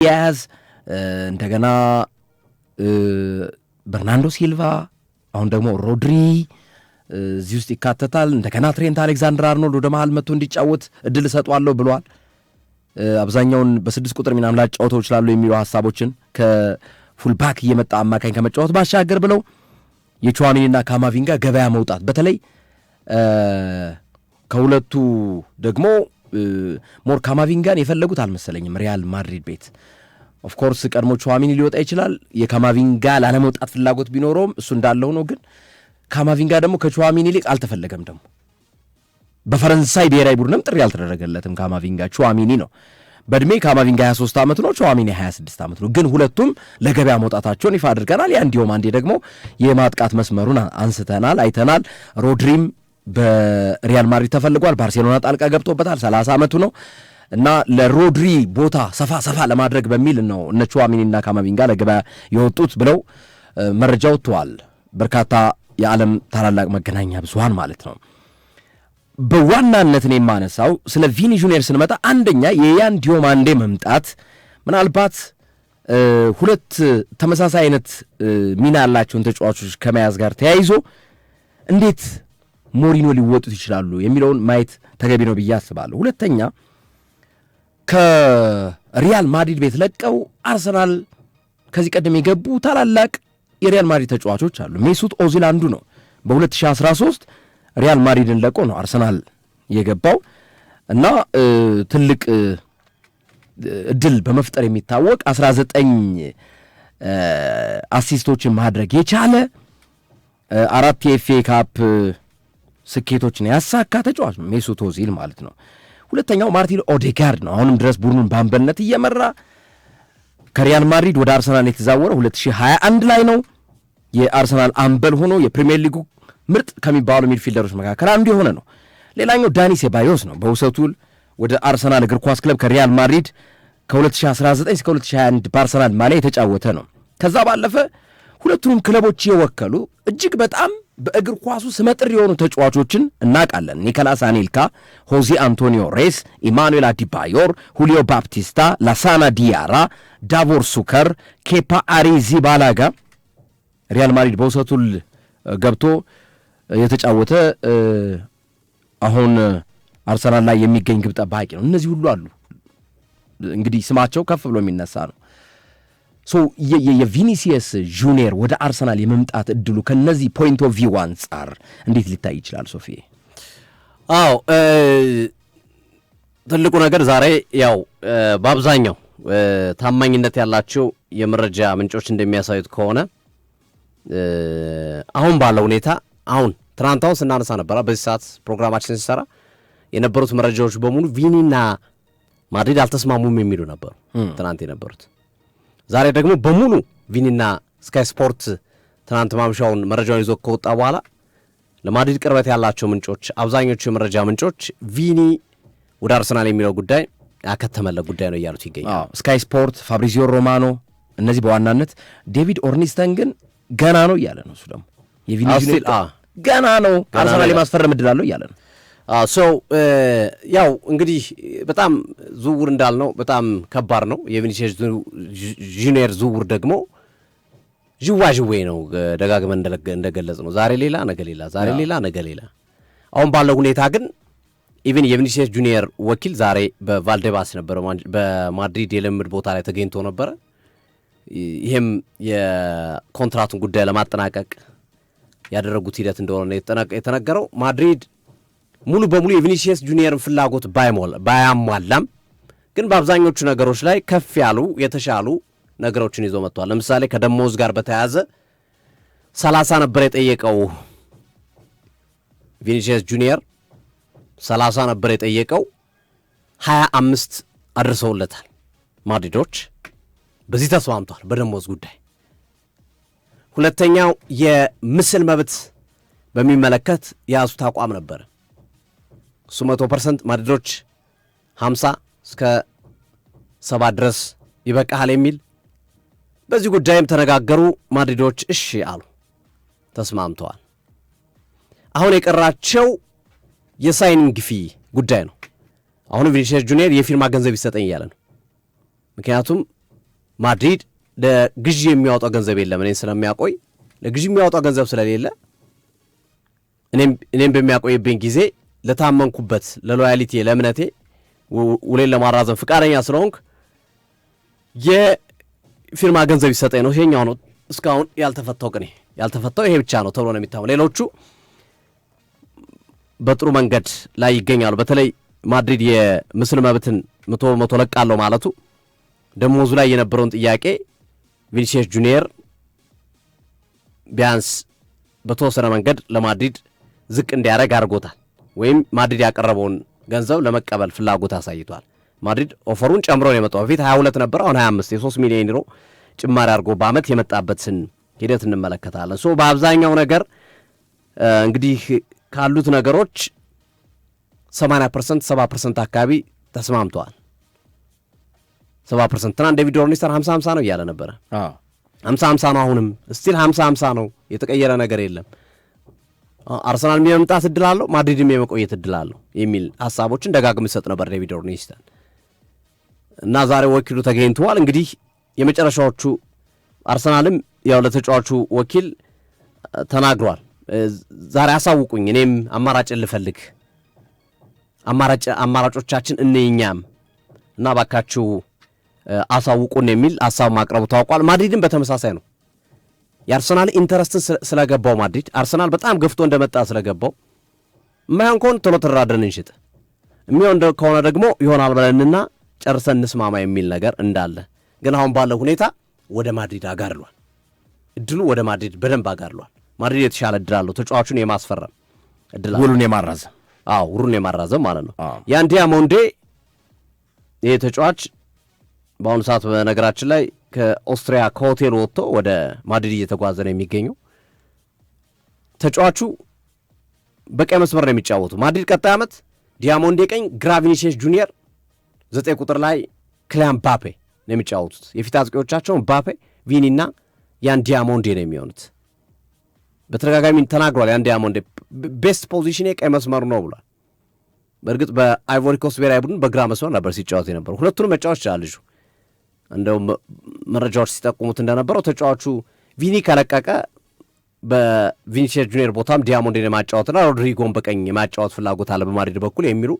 ዲያዝ እንደገና በርናንዶ ሲልቫ አሁን ደግሞ ሮድሪ እዚህ ውስጥ ይካተታል። እንደገና ትሬንት አሌክዛንደር-አርኖልድ ወደ መሃል መጥቶ እንዲጫወት እድል እሰጠዋለሁ ብሏል። አብዛኛውን በ6 ቁጥር ሚናም ላጫወተው ይችላሉ የሚሉ ሐሳቦችን ከፉልባክ እየመጣ አማካኝ ከመጫወት ባሻገር ብለው የቹዋሜኒና ካማቪንጋ ገበያ መውጣት በተለይ ከሁለቱ ደግሞ ሞር ካማቪንጋን የፈለጉት አልመሰለኝም ሪያል ማድሪድ ቤት። ኦፍ ኮርስ ቀድሞ ቹዋሜኒ ሊወጣ ይችላል። የካማቪንጋ ላለመውጣት ፍላጎት ቢኖረውም እሱ እንዳለው ነው። ግን ካማቪንጋ ደግሞ ከቹዋሜኒ ይልቅ አልተፈለገም። ደግሞ በፈረንሳይ ብሔራዊ ቡድንም ጥሪ አልተደረገለትም። ካማቪንጋ ቹዋሜኒ ነው በእድሜ ካማቪንጋ 23 ዓመት ነው፣ ቹዋሜኒ 26 ዓመት ነው። ግን ሁለቱም ለገበያ መውጣታቸውን ይፋ አድርገናል። ያ እንዲሁም አንዴ ደግሞ የማጥቃት መስመሩን አንስተናል አይተናል። ሮድሪም በሪያል ማድሪድ ተፈልጓል። ባርሴሎና ጣልቃ ገብቶበታል። 30 ዓመቱ ነው እና ለሮድሪ ቦታ ሰፋ ለማድረግ በሚል ነው እነ ቹዋሜኒና ካማቪንጋ ለገበያ የወጡት ብለው መረጃ ወጥተዋል። በርካታ የዓለም ታላላቅ መገናኛ ብዙሃን ማለት ነው። በዋናነት ነው የማነሳው ስለ ቪኒ ጁኒየር ስንመጣ አንደኛ የያን ዲዮማንዴ መምጣት ምናልባት ሁለት ተመሳሳይ አይነት ሚና ያላቸውን ተጫዋቾች ከመያዝ ጋር ተያይዞ እንዴት ሞሪኖ ሊወጡት ይችላሉ የሚለውን ማየት ተገቢ ነው ብዬ አስባለሁ። ሁለተኛ ከሪያል ማድሪድ ቤት ለቀው አርሰናል ከዚህ ቀደም የገቡ ታላላቅ የሪያል ማድሪድ ተጫዋቾች አሉ። ሜሱት ኦዚል አንዱ ነው። በ2013 ሪያል ማድሪድን ለቆ ነው አርሰናል የገባው እና ትልቅ እድል በመፍጠር የሚታወቅ 19 አሲስቶችን ማድረግ የቻለ 4 የኤፍኤ ካፕ ስኬቶችን ያሳካ ተጫዋች ነው ሜሱት ኦዚል ማለት ነው። ሁለተኛው ማርቲን ኦዴጋርድ ነው። አሁንም ድረስ ቡድኑን በአምበልነት እየመራ ከሪያል ማድሪድ ወደ አርሰናል የተዛወረ 2021 ላይ ነው። የአርሰናል አምበል ሆኖ የፕሪሚየር ሊጉ ምርጥ ከሚባሉ ሚድፊልደሮች መካከል አንዱ የሆነ ነው። ሌላኛው ዳኒ ሴባዮስ ነው። በውሰቱል ወደ አርሰናል እግር ኳስ ክለብ ከሪያል ማድሪድ ከ2019 እስከ 2021 በአርሰናል ማሊያ የተጫወተ ነው። ከዛ ባለፈ ሁለቱንም ክለቦች የወከሉ እጅግ በጣም በእግር ኳሱ ስመጥር የሆኑ ተጫዋቾችን እናውቃለን። ኒኮላስ አኔልካ፣ ሆዜ አንቶኒዮ ሬስ፣ ኢማኑኤል አዲባዮር፣ ሁሊዮ ባፕቲስታ፣ ላሳና ዲያራ፣ ዳቮር ሱከር፣ ኬፓ አሪዚባላጋ ሪያል ማድሪድ በውሰቱል ገብቶ የተጫወተ አሁን አርሰናል ላይ የሚገኝ ግብ ጠባቂ ነው። እነዚህ ሁሉ አሉ። እንግዲህ ስማቸው ከፍ ብሎ የሚነሳ ነው። የቪኒሲየስ ጁኒየር ወደ አርሰናል የመምጣት እድሉ ከነዚህ ፖይንት ኦፍ ቪው አንጻር እንዴት ሊታይ ይችላል? ሶፊ አዎ ትልቁ ነገር ዛሬ ያው በአብዛኛው ታማኝነት ያላቸው የመረጃ ምንጮች እንደሚያሳዩት ከሆነ አሁን ባለው ሁኔታ አሁን ትናንታውን ስናነሳ ነበራ በዚህ ሰዓት ፕሮግራማችን ሲሰራ የነበሩት መረጃዎች በሙሉ ቪኒና ማድሪድ አልተስማሙም የሚሉ ነበሩ ትናንት የነበሩት። ዛሬ ደግሞ በሙሉ ቪኒና ስካይ ስፖርት ትናንት ማምሻውን መረጃውን ይዞ ከወጣ በኋላ ለማድሪድ ቅርበት ያላቸው ምንጮች አብዛኞቹ የመረጃ ምንጮች ቪኒ ወደ አርሰናል የሚለው ጉዳይ ያከተመለ ጉዳይ ነው እያሉት ይገኛል። ስካይ ስፖርት፣ ፋብሪዚዮ ሮማኖ እነዚህ በዋናነት ዴቪድ ኦርኒስተን ግን ገና ነው እያለ ነው። እሱ ደግሞ የቪኒ ጁኒየር ገና ነው አርሰናል የማስፈረም እድል አለው እያለ ነው። ያው እንግዲህ በጣም ዝውውር እንዳልነው በጣም ከባድ ነው። የቪኒሲየስ ጁኒየር ዝውውር ደግሞ ዥዋዥዌ ነው። ደጋግመን እንደገለጽ ነው ዛሬ ሌላ ነገ ሌላ፣ ዛሬ ሌላ ነገ ሌላ። አሁን ባለው ሁኔታ ግን ኢቭን የቪኒሲየስ ጁኒየር ወኪል ዛሬ በቫልዴባስ ነበረ በማድሪድ የልምድ ቦታ ላይ ተገኝቶ ነበረ። ይህም የኮንትራቱን ጉዳይ ለማጠናቀቅ ያደረጉት ሂደት እንደሆነ የተነገረው ማድሪድ ሙሉ በሙሉ የቪኒሲየስ ጁኒየርን ፍላጎት ባያሟላም ግን በአብዛኞቹ ነገሮች ላይ ከፍ ያሉ የተሻሉ ነገሮችን ይዞ መጥቷል። ለምሳሌ ከደሞዝ ጋር በተያያዘ 30 ነበር የጠየቀው ቪኒሲየስ ጁኒየር 30 ነበር የጠየቀው 25 አድርሰውለታል ማድሪዶች። በዚህ ተስማምቷል በደሞዝ ጉዳይ። ሁለተኛው የምስል መብት በሚመለከት የያዙት አቋም ነበር። እሱ 100% ማድሪዶች 50 እስከ 70 ድረስ ይበቃሃል የሚል በዚህ ጉዳይም ተነጋገሩ። ማድሪዶች እሺ አሉ፣ ተስማምተዋል። አሁን የቀራቸው የሳይኒንግ ፊ ጉዳይ ነው። አሁን ቪኒሲየስ ጁኒየር የፊርማ ገንዘብ ይሰጠኝ እያለ ነው። ምክንያቱም ማድሪድ ለግዢ የሚያወጣው ገንዘብ የለም። እኔን ስለሚያቆይ ለግዢ የሚያወጣው ገንዘብ ስለሌለ እኔም በሚያቆይብኝ ጊዜ ለታመንኩበት ለሎያሊቲ ለእምነቴ ውሌን ለማራዘም ፍቃደኛ ስለሆንክ የፊርማ ገንዘብ ይሰጠኝ ነው። ይሄኛው ነው እስካሁን ያልተፈታው ቅኔ። ያልተፈታው ይሄ ብቻ ነው ተብሎ ነው የሚታመነው። ሌሎቹ በጥሩ መንገድ ላይ ይገኛሉ። በተለይ ማድሪድ የምስል መብትን 100% ለቃለሁ ማለቱ ደሞዙ ላይ የነበረውን ጥያቄ ቪኒሲየስ ጁኒየር ቢያንስ በተወሰነ መንገድ ለማድሪድ ዝቅ እንዲያደርግ አድርጎታል። ወይም ማድሪድ ያቀረበውን ገንዘብ ለመቀበል ፍላጎት አሳይቷል። ማድሪድ ኦፈሩን ጨምሮ ነው የመጣው። በፊት 22 ነበር፣ አሁን 25 የ3 ሚሊዮን ዩሮ ጭማሪ አድርጎ በአመት የመጣበትን ሂደት እንመለከታለን። በአብዛኛው ነገር እንግዲህ ካሉት ነገሮች 80% 70% አካባቢ ተስማምተዋል። 70% ትናንት ዴቪድ ኦርኒስተር 50-50 ነው እያለ ነበረ። 50-50 ነው፣ አሁንም ስቲል 50-50 ነው፣ የተቀየረ ነገር የለም። አርሰናል የመምጣት እድል አለው፣ ማድሪድም የመቆየት እድል አለው የሚል ሀሳቦችን ደጋግሞ ይሰጥ ነበር ዴቪድ ኦርኒስተር እና ዛሬ ወኪሉ ተገኝተዋል። እንግዲህ የመጨረሻዎቹ አርሰናልም ያው ለተጫዋቹ ወኪል ተናግሯል። ዛሬ አሳውቁኝ፣ እኔም አማራጭ ልፈልግ፣ አማራጮቻችን እነኛም እና ባካችሁ አሳውቁን የሚል ሀሳብ ማቅረቡ ታውቋል። ማድሪድም በተመሳሳይ ነው። የአርሰናል ኢንተረስትን ስለገባው ማድሪድ አርሰናል በጣም ገፍቶ እንደመጣ ስለገባው የማይሆን ከሆነ ቶሎ ተደራድረን እንሽጥ፣ የሚሆን ከሆነ ደግሞ ይሆናል ብለንና ጨርሰን እንስማማ የሚል ነገር እንዳለ ግን አሁን ባለው ሁኔታ ወደ ማድሪድ አጋርሏል። እድሉ ወደ ማድሪድ በደንብ አጋርሏል። ማድሪድ የተሻለ እድል አለው ተጫዋቹን የማስፈረም እድል አለው፣ ውሉን የማራዘም ማለት ነው። ያን ዲያሞንዴ ይሄ ተጫዋች በአሁኑ ሰዓት በነገራችን ላይ ከኦስትሪያ ከሆቴል ወጥቶ ወደ ማድሪድ እየተጓዘ ነው የሚገኘው። ተጫዋቹ በቀይ መስመር ነው የሚጫወቱ ማድሪድ ቀጣይ ዓመት ዲያሞንዴ ቀኝ፣ ግራ ቪኒሲየስ ጁኒየር 9 ቁጥር ላይ ክሊያን ምባፔ ነው የሚጫወቱት። የፊት አጥቂዎቻቸው ምባፔ፣ ቪኒና ያን ዲያሞንዴ ነው የሚሆኑት። በተደጋጋሚ ተናግሯል። ያን ዲያሞንዴ ቤስት ፖዚሽን ቀይ መስመሩ ነው ብሏል። በእርግጥ በአይቮሪ ኮስት ብሔራዊ ቡድን በግራ መስመር ነበር ሲጫወት የነበረው። ሁለቱንም መጫወት ይችላል ልጁ። እንደውም መረጃዎች ሲጠቁሙት እንደነበረው ተጫዋቹ ቪኒ ከለቀቀ በቪኒሲየስ ጁኒየር ቦታም ዲያሞንዴን የማጫወትና ሮድሪጎን በቀኝ የማጫወት ፍላጎት አለ በማድሪድ በኩል የሚሉ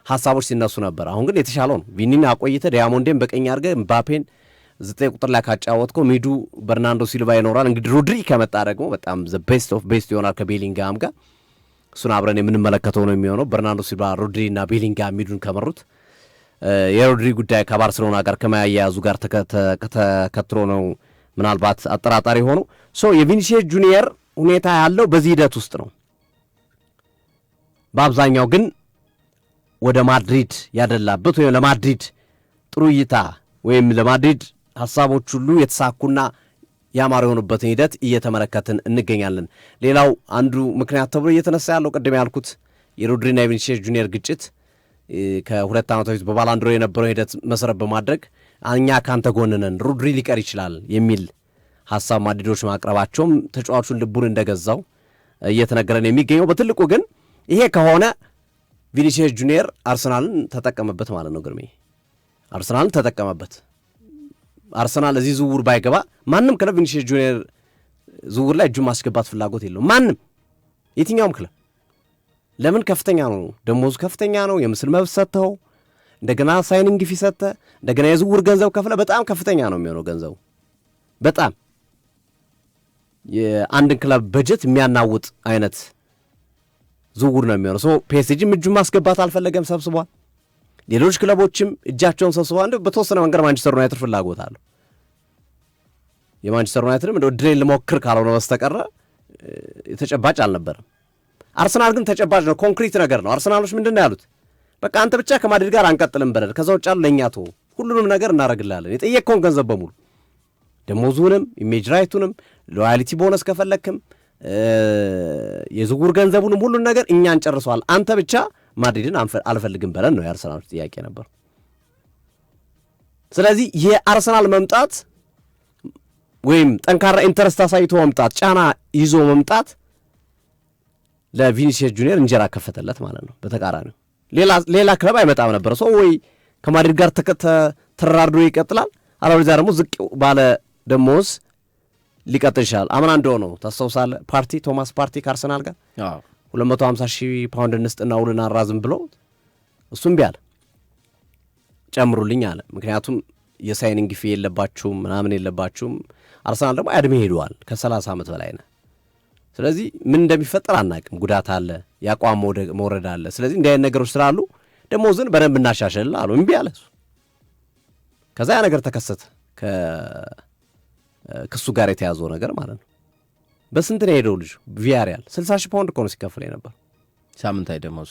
ሀሳቦች ሲነሱ ነበር። አሁን ግን የተሻለው ነው። ቪኒን አቆይተ ዲያሞንዴን በቀኝ አድርገህ ምባፔን 9 ቁጥር ላይ ካጫወትከው ሚዱ በርናንዶ ሲልቫ ይኖራል። እንግዲህ ሮድሪ ከመጣ ደግሞ በጣም ቤስት ኦፍ ቤስት ይሆናል ከቤሊንጋም ጋር። እሱን አብረን የምንመለከተው ነው የሚሆነው። በርናንዶ ሲልቫ፣ ሮድሪ እና ቤሊንጋም ሚዱን ከመሩት የሮድሪ ጉዳይ ከባርሴሎና ጋር ከማያያዙ ጋር ተከትሎ ነው ምናልባት አጠራጣሪ ሆኖ የቪኒሲየስ ጁኒየር ሁኔታ ያለው በዚህ ሂደት ውስጥ ነው። በአብዛኛው ግን ወደ ማድሪድ ያደላበት ወይም ለማድሪድ ጥሩ እይታ ወይም ለማድሪድ ሀሳቦች ሁሉ የተሳኩና ያማሩ የሆኑበትን ሂደት እየተመለከትን እንገኛለን። ሌላው አንዱ ምክንያት ተብሎ እየተነሳ ያለው ቅድም ያልኩት የሮድሪና የቪኒሲየስ ጁኒየር ግጭት ከ2 ዓመት በፊት በባላንድሮ የነበረው ሂደት መሰረት በማድረግ እኛ ካንተ ጎንነን ሮድሪ ሊቀር ይችላል የሚል ሀሳብ ማድሪዶች ማቅረባቸውም ተጫዋቹን ልቡን እንደገዛው እየተነገረን የሚገኘው። በትልቁ ግን ይሄ ከሆነ ቪኒሲየስ ጁኒየር አርሰናልን ተጠቀመበት ማለት ነው። ግርሜ አርሰናልን ተጠቀመበት። አርሰናል እዚህ ዝውውር ባይገባ ማንም ክለብ ቪኒሲየስ ጁኒየር ዝውውር ላይ እጁን ማስገባት ፍላጎት የለውም። ማንም የትኛውም ክለብ ለምን? ከፍተኛ ነው ደሞዙ፣ ከፍተኛ ነው። የምስል መብት ሰጥተው እንደገና ሳይኒንግ ፊ ሰጥተህ እንደገና የዝውውር ገንዘብ ከፍለ በጣም ከፍተኛ ነው የሚሆነው ገንዘቡ። በጣም የአንድን ክለብ በጀት የሚያናውጥ አይነት ዝውውር ነው የሚሆነው። ፒኤስጂም እጁን ማስገባት አልፈለገም፣ ሰብስቧል። ሌሎች ክለቦችም እጃቸውን ሰብስቧል። በተወሰነ መንገድ ማንቸስተር ዩናይትድ ፍላጎት አለው። የማንቸስተር ዩናይትድም እንደ ድሬ ልሞክር ካልሆነ በስተቀረ ተጨባጭ አልነበረም። አርሰናል ግን ተጨባጭ ነው፣ ኮንክሪት ነገር ነው። አርሰናሎች ምንድን ነው ያሉት? በቃ አንተ ብቻ ከማድሪድ ጋር አንቀጥልም በለል፣ ከዛ ውጭ ያሉ ለእኛ ተወው፣ ሁሉንም ነገር እናደርግልሃለን፣ የጠየቅከውን ገንዘብ በሙሉ ደሞዙንም፣ ኢሜጅ ራይቱንም፣ ሎያሊቲ ቦነስ ከፈለክም የዝውውር ገንዘቡንም ሁሉን ነገር እኛ እንጨርሰዋል፣ አንተ ብቻ ማድሪድን አልፈልግም በለን ነው የአርሰናሎች ጥያቄ ነበር። ስለዚህ የአርሰናል መምጣት ወይም ጠንካራ ኢንተረስት አሳይቶ መምጣት፣ ጫና ይዞ መምጣት ለቪኒሲየስ ጁኒየር እንጀራ ከፈተለት ማለት ነው። በተቃራኒው ሌላ ክለብ አይመጣም ነበር። ወይ ከማድሪድ ጋር ተራርዶ ይቀጥላል፣ አለበለዚያ ደግሞ ዝቅ ባለ ደሞዝ ሊቀጥል ይችላል። አምና እንደሆነው ታስታውሳለህ፣ ቶማስ ፓርቲ ከአርሰናል ጋር 250,000 ፓውንድ እንስጥና ውልና አራዝም ብሎ እሱም ቢያለ ጨምሩልኝ አለ። ምክንያቱም የሳይኒንግ ፊ የለባችሁም ምናምን የለባችሁም። አርሰናል ደግሞ አድሜ ሄደዋል፣ ከ30 ዓመት በላይ ነው። ስለዚህ ምን እንደሚፈጠር አናውቅም። ጉዳት አለ፣ ያቋም መውረድ አለ። ስለዚህ እንዲህ አይነት ነገሮች ስላሉ ደሞዝን በደንብ እናሻሽል አሉ። እምቢ አለ እሱ። ከዛ ያ ነገር ተከሰተ፣ ከክሱ ጋር የተያዘው ነገር ማለት ነው። በስንት ነው የሄደው ልጁ? ቪያሪያል 60,000 ፓውንድ እኮ ነው ሲከፍል የነበር ሳምንታዊ ደሞዙ።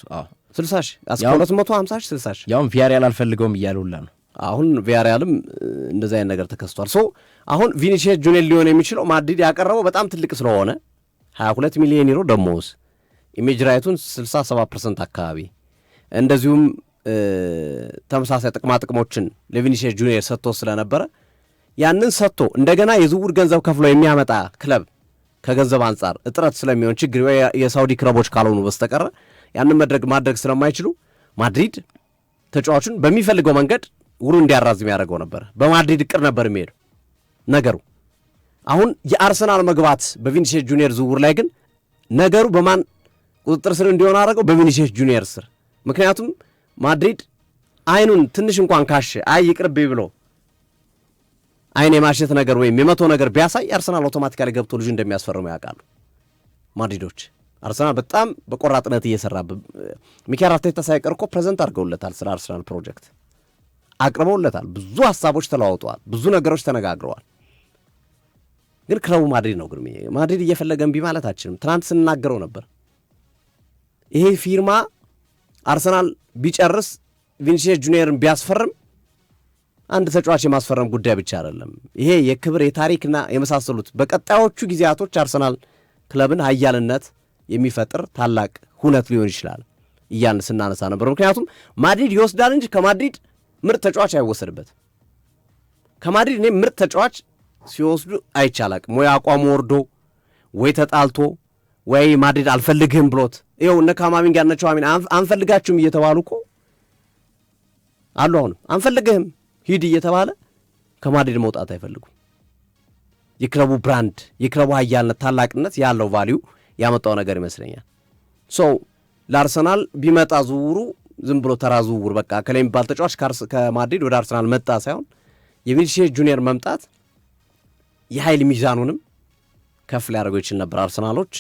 60,000 250,000 60,000። ያውም ቪያሪያል አልፈልገውም እያለ ሁላ ነው። አሁን ቪያሪያልም እንደዚህ አይነት ነገር ተከስቷል። አሁን ቪኒሲየስ ጁኒየር ሊሆን የሚችለው ማድሪድ ያቀረበው በጣም ትልቅ ስለሆነ 22 ሚሊዮን ዩሮ ደሞዝ፣ ኢሜጅ ራይቱን 67% አካባቢ፣ እንደዚሁም ተመሳሳይ ጥቅሞችን ለቪኒሲየስ ጁኒየር ሰጥቶ ስለነበረ ያንን ሰጥቶ እንደገና የዝውውር ገንዘብ ከፍሎ የሚያመጣ ክለብ ከገንዘብ አንጻር እጥረት ስለሚሆን ችግር የሳውዲ ክለቦች ካልሆኑ በስተቀረ ያንን ማድረግ ስለማይችሉ ማድሪድ ተጫዋቹን በሚፈልገው መንገድ ውሉ እንዲያራዝም ያደርገው ነበር። በማድሪድ እቅድ ነበር የሚሄደው ነገሩ። አሁን የአርሰናል መግባት በቪኒሲየስ ጁኒየር ዝውውር ላይ ግን ነገሩ በማን ቁጥጥር ስር እንዲሆን አደረገው? በቪኒሲየስ ጁኒየር ስር። ምክንያቱም ማድሪድ አይኑን ትንሽ እንኳን ካሽ ይቅርብኝ ብሎ አይን የማሸት ነገር ወይም የመቶ ነገር ቢያሳይ አርሰናል አውቶማቲካሊ ገብቶ ልጁ እንደሚያስፈርሙ ያውቃሉ ማድሪዶች። አርሰናል በጣም በቆራጥነት እየሰራ ሚኬል አርቴታ ሳይቀር እኮ ፕሬዘንት አድርገውለታል፣ ስለ አርሰናል ፕሮጀክት አቅርበውለታል። ብዙ ሀሳቦች ተለዋውጠዋል፣ ብዙ ነገሮች ተነጋግረዋል። ግን ክለቡ ማድሪድ ነው። ግን ማድሪድ እየፈለገ እምቢ ማለታችንም ትናንት ስንናገረው ነበር። ይሄ ፊርማ አርሰናል ቢጨርስ ቪኒሲየስ ጁኒየርን ቢያስፈርም አንድ ተጫዋች የማስፈረም ጉዳይ ብቻ አይደለም። ይሄ የክብር የታሪክና የመሳሰሉት በቀጣዮቹ ጊዜያቶች አርሰናል ክለብን ሀያልነት የሚፈጥር ታላቅ ሁነት ሊሆን ይችላል እያን ስናነሳ ነበር። ምክንያቱም ማድሪድ ይወስዳል እንጂ ከማድሪድ ምርጥ ተጫዋች አይወሰድበት። ከማድሪድ እኔ ምርጥ ተጫዋች ሲወስዱ አይቻላቅም። ወይ አቋሙ ወርዶ ወይ ተጣልቶ ወይ ማድሪድ አልፈልግህም ብሎት ይኸው እነ ካማቪንጋ እነ ቹዋሜኒ አንፈልጋችሁም እየተባሉ እኮ አሉ። አሁንም አንፈልግህም ሂድ እየተባለ ከማድሪድ መውጣት አይፈልጉም። የክለቡ ብራንድ የክለቡ ሀያልነት ታላቅነት ያለው ቫሊዩ ያመጣው ነገር ይመስለኛል። ለአርሰናል ቢመጣ ዝውውሩ ዝም ብሎ ተራ ዝውውር በቃ ከላይ የሚባል ተጫዋች ከማድሪድ ወደ አርሰናል መጣ ሳይሆን የቪኒሲየስ ጁኒየር መምጣት የኃይል ሚዛኑንም ከፍ ሊያደርገው ይችል ነበር። አርሰናሎች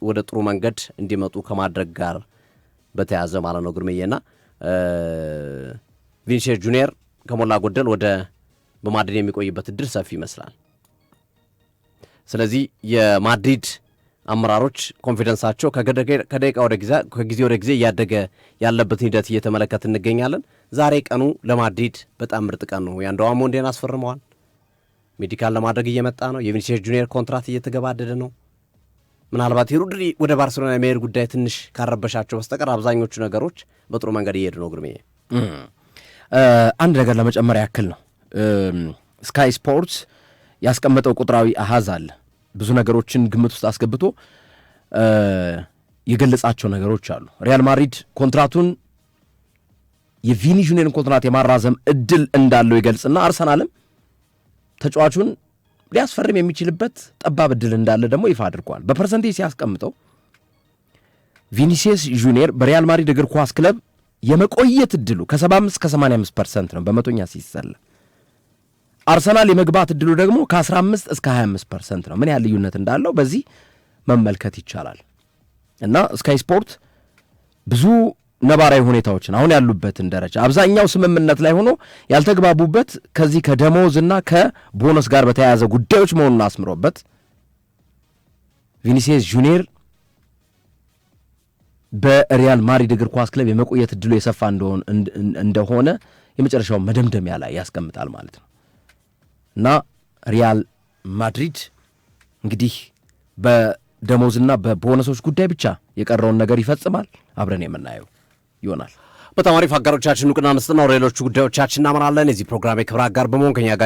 ወደ ጥሩ መንገድ እንዲመጡ ከማድረግ ጋር በተያዘ ማለት ነው። ግርምዬና ቪኒሲየስ ጁኒየር ከሞላ ጎደል በማድሪድ የሚቆይበት እድል ሰፊ ይመስላል። ስለዚህ የማድሪድ አመራሮች ኮንፊደንሳቸው ከጊዜ ወደ ጊዜ እያደገ ያለበትን ሂደት እየተመለከት እንገኛለን። ዛሬ ቀኑ ለማድሪድ በጣም ምርጥ ቀን ነው። ያንደዋ ሞንዴን አስፈርመዋል። ሜዲካል ለማድረግ እየመጣ ነው። የቪኒሲየስ ጁኒየር ኮንትራት እየተገባደደ ነው። ምናልባት የሩድሪ ወደ ባርሴሎና የመሄድ ጉዳይ ትንሽ ካረበሻቸው በስተቀር አብዛኞቹ ነገሮች በጥሩ መንገድ እየሄዱ ነው። ግርሜ አንድ ነገር ለመጨመር ያክል ነው። ስካይ ስፖርትስ ያስቀመጠው ቁጥራዊ አሃዝ አለ። ብዙ ነገሮችን ግምት ውስጥ አስገብቶ የገለጻቸው ነገሮች አሉ። ሪያል ማድሪድ ኮንትራቱን የቪኒ ጁኒየርን ኮንትራት የማራዘም እድል እንዳለው ይገልጽና አርሰናልም ተጫዋቹን ሊያስፈርም የሚችልበት ጠባብ እድል እንዳለ ደግሞ ይፋ አድርጓል። በፐርሰንቴጅ ሲያስቀምጠው ቪኒሲየስ ጁኒየር በሪያል ማድሪድ እግር ኳስ ክለብ የመቆየት እድሉ ከ75 እስከ 85% ነው በመቶኛ ሲሰላ። አርሰናል የመግባት እድሉ ደግሞ ከ15 እስከ 25% ነው። ምን ያህል ልዩነት እንዳለው በዚህ መመልከት ይቻላል። እና ስካይ ስፖርት ብዙ ነባራዊ ሁኔታዎችን አሁን ያሉበትን ደረጃ አብዛኛው ስምምነት ላይ ሆኖ ያልተግባቡበት ከዚህ ከደሞዝና ከቦነስ ጋር በተያያዘ ጉዳዮች መሆኑን አስምሮበት ቪኒሲየስ ጁኒየር በሪያል ማድሪድ እግር ኳስ ክለብ የመቆየት እድሉ የሰፋ እንደሆነ የመጨረሻው መደምደሚያ ላይ ያስቀምጣል ማለት ነው። እና ሪያል ማድሪድ እንግዲህ በደሞዝና በቦነሶች ጉዳይ ብቻ የቀረውን ነገር ይፈጽማል። አብረን የምናየው ይሆናል። በጣም አሪፍ አጋሮቻችን እውቅና አንስትና ወደ ሌሎቹ ጉዳዮቻችን እናመራለን። የዚህ ፕሮግራም የክብር አጋር በመሆን ከኛ ጋር